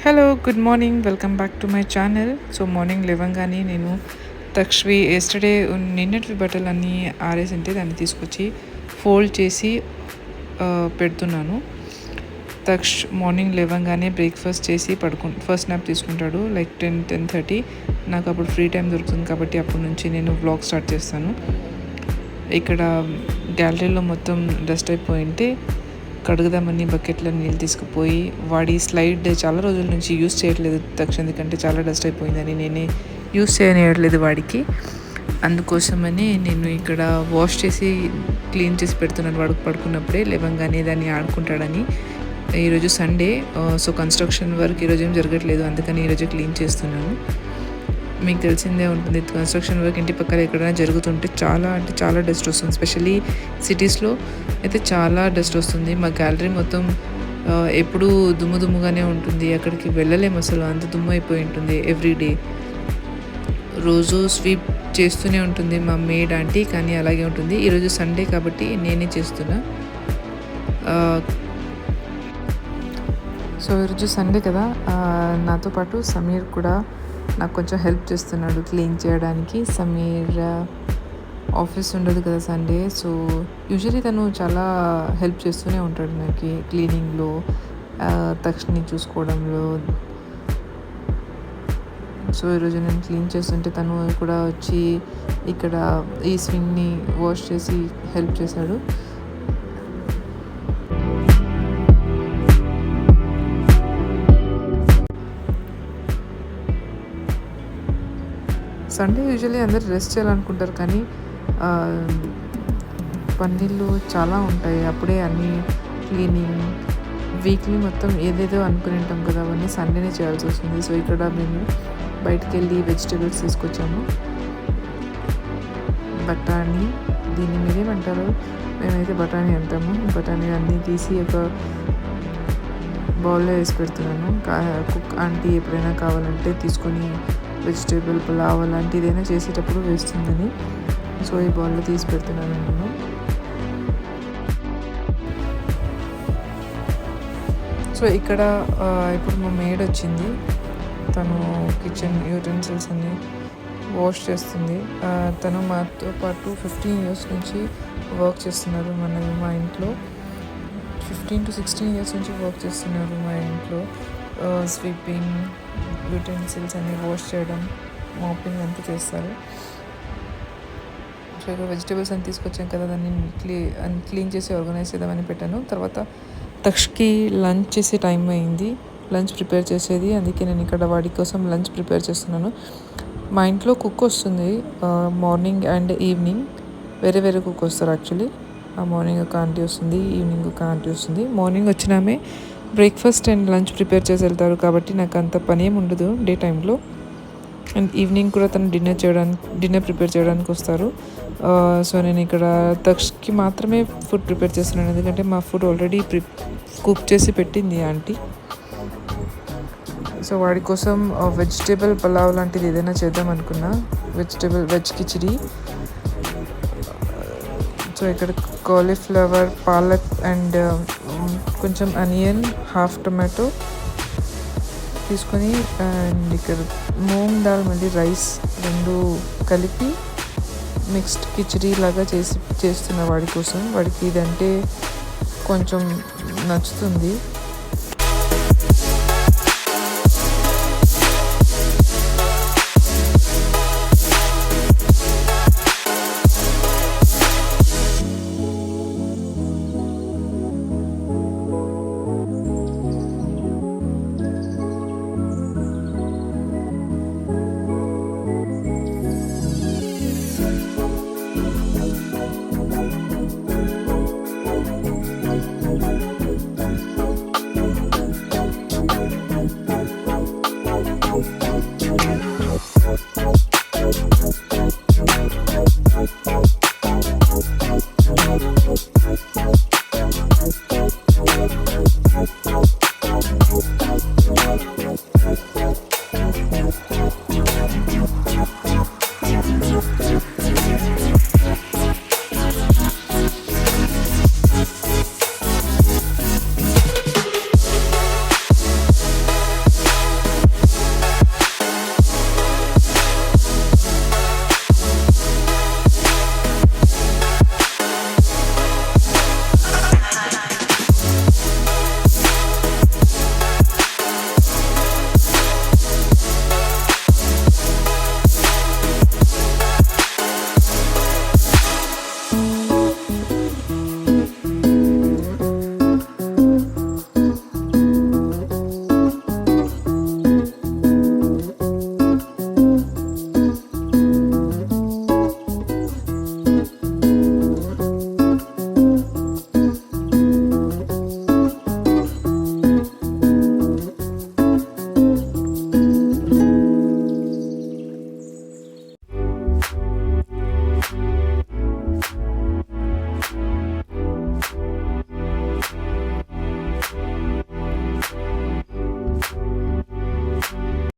Hello good morning welcome back to my channel. So morning లేవంగానే నేను తక్ష్వి yesterday నిన్నటి బట్టలన్నీ ఆరేసింటే దాన్ని తీసుకొచ్చి ఫోల్డ్ చేసి పెడుతున్నాను. మార్నింగ్ లేవంగానే బ్రేక్ఫాస్ట్ చేసి ఫస్ట్ నాప్ తీసుకుంటాడు లైక్ 10-10:30. నాకు అప్పుడు ఫ్రీ టైం దొరుకుతుంది కాబట్టి అప్పటి నుంచి నేను వ్లాగ్ స్టార్ట్ చేస్తాను. ఇక్కడ గ్యాలరీలో మొత్తం డస్ట్ అయిపోయింటే కడుగుదామని బకెట్లో నీళ్ళు తీసుకుపోయి వాడి స్లైడ్ చాలా రోజుల నుంచి యూస్ చేయట్లేదు ఎందుకంటే చాలా డస్ట్ అయిపోయిందని నేనే యూస్ చేయనియట్లేదు వాడికి. అందుకోసమని నేను ఇక్కడ వాష్ చేసి క్లీన్ చేసి పెడుతున్నాను. వాడికి పడుకున్నప్పుడే లేవంగానే దాన్ని ఆడుకుంటాడని. ఈరోజు సండే, సో కన్స్ట్రక్షన్ వర్క్ ఈరోజు ఏం జరగట్లేదు, అందుకని ఈరోజు క్లీన్ చేస్తున్నాను. మీకు తెలిసిందే ఉంటుంది, కన్స్ట్రక్షన్ వర్క్ ఇంటి పక్కన ఎక్కడైనా జరుగుతుంటే చాలా డస్ట్ వస్తుంది. స్పెషల్లీ సిటీస్లో అయితే చాలా డస్ట్ వస్తుంది. మా గ్యాలరీ మొత్తం ఎప్పుడూ దుమ్ముగానే ఉంటుంది. అక్కడికి వెళ్ళలేము అసలు, అంత దుమ్ము అయిపోయి ఉంటుంది. ఎవ్రీడే రోజు స్వీప్ చేస్తూనే ఉంటుంది మా మేడ్ ఆంటీ, కానీ అలాగే ఉంటుంది. ఈరోజు సండే కాబట్టి నేనే చేస్తున్నా. సో ఈరోజు సండే కదా, నాతో పాటు సమీర్ కూడా నాకు కొంచెం హెల్ప్ చేస్తున్నాడు క్లీన్ చేయడానికి. సమీర్ ఆఫీస్ ఉండదు కదా సండే, సో యూజువలీ తను చాలా హెల్ప్ చేస్తూనే ఉంటాడు నాకు క్లీనింగ్లో, తక్షణి చూసుకోవడంలో. సో ఈరోజు నేను క్లీన్ చేస్తుంటే తను కూడా వచ్చి ఇక్కడ ఈ స్వింగ్ని వాష్ చేసి హెల్ప్ చేశాడు. సండే యూజువల్లీ అందరు రెస్ట్ చేయాలనుకుంటారు, కానీ పన్నీళ్ళు చాలా ఉంటాయి. అప్పుడే అన్నీ క్లీనింగ్ వీక్లీ మొత్తం ఏదేదో అనుకుని ఉంటాం కదా, అవన్నీ సండేనే చేయాల్సి వస్తుంది. సో ఇక్కడ మేము బయటికి వెళ్ళి వెజిటేబుల్స్ తీసుకొచ్చాము. బఠానీ, దీన్ని మీరేమంటారు, మేమైతే బఠానీ అంటాము. బఠానీ అన్నీ తీసి ఒక బౌల్లో వేసి పెడుతున్నాను. కుక్ ఆంటీ ఎప్పుడైనా కావాలంటే తీసుకొని వెజిటేబుల్ పులావ్ అలాంటి ఏదైనా చేసేటప్పుడు వేస్తుందని, సో ఈ బౌల్లో తీసి పెడుతున్నాను నేను. సో ఇక్కడ ఇప్పుడు మా మేడ్ వచ్చింది, తను కిచెన్ యూటెన్సిల్స్ అన్ని వాష్ చేస్తుంది. తను మాతో పాటు 15 years నుంచి వర్క్ చేస్తున్నారు. మా ఇంట్లో 15 to 16 years నుంచి వర్క్ చేస్తున్నారు మా ఇంట్లో. స్వీపింగ్, యూటెన్సిల్స్ అన్ని వాష్ చేయడం, మాపింగ్ అంతా చేస్తారు. సో ఇక్కడ వెజిటేబుల్స్ అని తీసుకొచ్చాం కదా, దాన్ని క్లీన్ చేసి ఆర్గనైజ్ చేద్దామని పెట్టాను. తర్వాత తక్షకి లంచ్ చేసే టైం అయింది, లంచ్ ప్రిపేర్ చేసేది. అందుకే నేను ఇక్కడ వాడి కోసం లంచ్ ప్రిపేర్ చేస్తున్నాను. మా ఇంట్లో కుక్ వస్తుంది మార్నింగ్ అండ్ ఈవినింగ్, వేరే కుక్ వస్తారు యాక్చువల్లీ. మార్నింగ్ ఒక ఆంటీ వస్తుంది, ఈవినింగ్ ఒక ఆంటీ వస్తుంది. మార్నింగ్ వచ్చినామే బ్రేక్ఫాస్ట్ అండ్ లంచ్ ప్రిపేర్ చేసి వెళ్తారు కాబట్టి నాకు అంత పని ఏమి ఉండదు డే టైంలో. అండ్ ఈవినింగ్ కూడా తను డిన్నర్ ప్రిపేర్ చేయడానికి వస్తారు. సో నేను ఇక్కడ తక్షకి మాత్రమే ఫుడ్ ప్రిపేర్ చేస్తున్నాను, ఎందుకంటే మా ఫుడ్ ఆల్రెడీ కుక్ చేసి పెట్టింది ఆంటీ. సో వాడి కోసం వెజిటేబుల్ పులావ్ లాంటిది ఏదైనా చేద్దాం అనుకున్నా, వెజ్ కిచిడి. సో ఇక్కడ కాలీఫ్లవర్, పాలక్ అండ్ కొంచెం ఆనియన్, హాఫ్ టొమాటో తీసుకొని, అండ్ ఇక్కడ మూంగ్ దాల్ మళ్ళీ రైస్ రెండు కలిపి మిక్స్డ్ కిచిడి లాగా చేస్తున్న వాడి కోసం. వాడికి ఇదంటే కొంచెం నచ్చుతుంది.